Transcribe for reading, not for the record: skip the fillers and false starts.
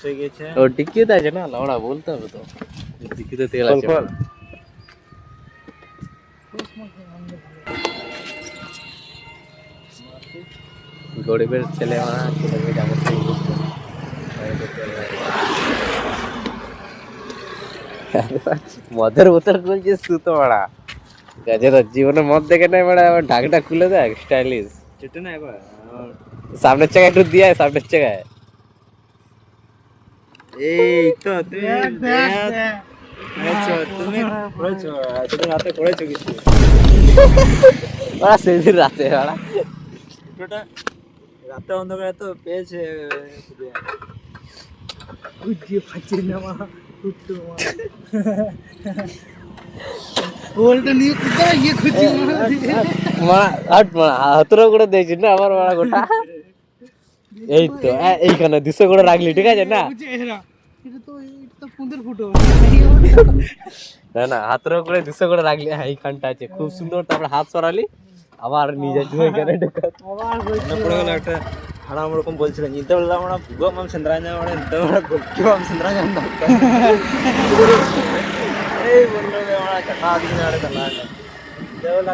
হয়ে গেছে ও ডিক্কিতে আছে না লাউড়া বলতে হবে তো ডিক্কিতে তেল আছে গরিবের ছেলে মারা ছেলে মেয়ে যাবো মদের বোতল খুলছিস তুই তো মারা গাছের জীবনে মদ দেখে নাই মারা আবার ঢাকটা খুলে দেখ স্টাইলিশ চেটে না একবার সামনের চাকায় একটু দিয়ে সামনের চাকায় এই তো তুমি তুমি করেছো তুমি রাতে করেছো কিছু ওরা সেদিন রাতে মারা ওটা রাতে অন্ধকারে তো পেয়েছে বুঝিয়ে ফাঁচিয়ে নেওয়া গোলটা নিয়ে কোথায় গিয়ে খুঁজি হাতরা করে দিয়েছি না আমার মারা গোটা এই তো এইখানে 200 করে রাখলি ঠিক আছে না না না হাতরা করে 200 করে রাখলি এইখানটা আছে খুব সুন্দর তারপরে হাত সরালি আবার নিজে এখানে পড়ে গেল একটা হারাম রকম বলছিলেন ఇంత আমরা ভুগো মাম চంద్రాంజ আমরা ఇంత আমরা గొప్ప మాం చంద్రాంజ এই বললো আমরা কাটা দিন আরে কাটা দেওলা